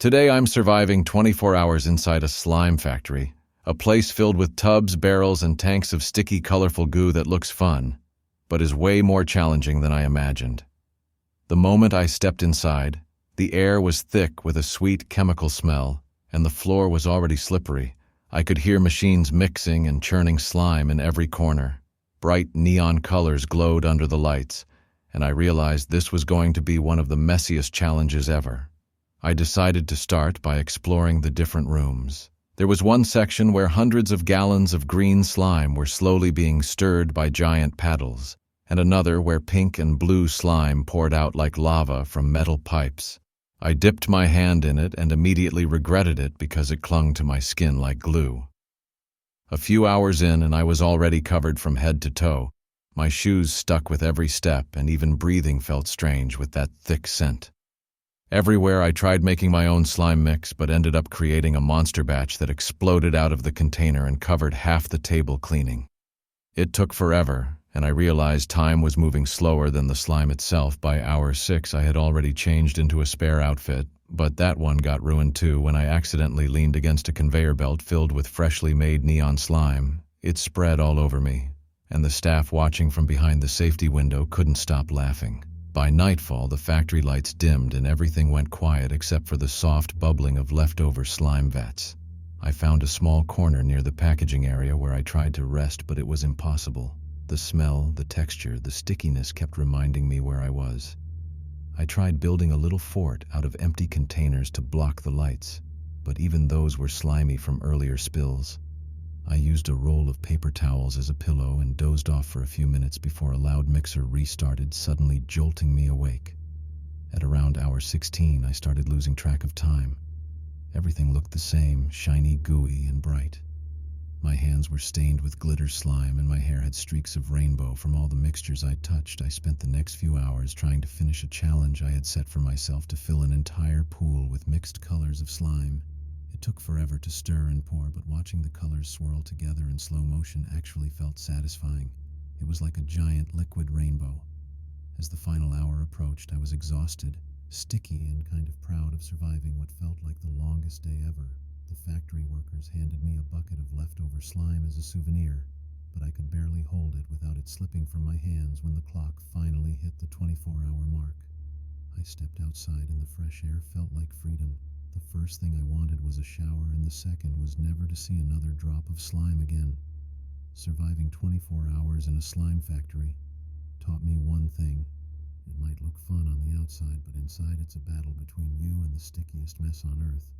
Today I'm surviving 24 hours inside a slime factory, a place filled with tubs, barrels, and tanks of sticky, colorful goo that looks fun, but is way more challenging than I imagined. The moment I stepped inside, the air was thick with a sweet chemical smell, and the floor was already slippery. I could hear machines mixing and churning slime in every corner. Bright neon colors glowed under the lights, and I realized this was going to be one of the messiest challenges ever. I decided to start by exploring the different rooms. There was one section where hundreds of gallons of green slime were slowly being stirred by giant paddles, and another where pink and blue slime poured out like lava from metal pipes. I dipped my hand in it and immediately regretted it because it clung to my skin like glue. A few hours in and I was already covered from head to toe. My shoes stuck with every step and even breathing felt strange with that thick scent. Everywhere I tried making my own slime mix but ended up creating a monster batch that exploded out of the container and covered half the table cleaning. It took forever, and I realized time was moving slower than the slime itself. By hour 6 I had already changed into a spare outfit, but that one got ruined too when I accidentally leaned against a conveyor belt filled with freshly made neon slime. It spread all over me, and the staff watching from behind the safety window couldn't stop laughing. By nightfall, the factory lights dimmed and everything went quiet except for the soft bubbling of leftover slime vats. I found a small corner near the packaging area where I tried to rest, but it was impossible. The smell, the texture, the stickiness kept reminding me where I was. I tried building a little fort out of empty containers to block the lights, but even those were slimy from earlier spills. I used a roll of paper towels as a pillow and dozed off for a few minutes before a loud mixer restarted, suddenly jolting me awake. At around hour 16, I started losing track of time. Everything looked the same, shiny, gooey, and bright. My hands were stained with glitter slime and my hair had streaks of rainbow from all the mixtures I'd touched. I spent the next few hours trying to finish a challenge I had set for myself to fill an entire pool with mixed colors of slime. It took forever to stir and pour, but watching the colors swirl together in slow motion actually felt satisfying. It was like a giant liquid rainbow. As the final hour approached, I was exhausted, sticky, and kind of proud of surviving what felt like the longest day ever. The factory workers handed me a bucket of leftover slime as a souvenir, but I could barely hold it without it slipping from my hands when the clock finally hit the 24-hour mark. I stepped outside and the fresh air felt like freedom. The first thing I wanted was a shower, and the second was never to see another drop of slime again. Surviving 24 hours in a slime factory taught me one thing. It might look fun on the outside, but inside it's a battle between you and the stickiest mess on earth.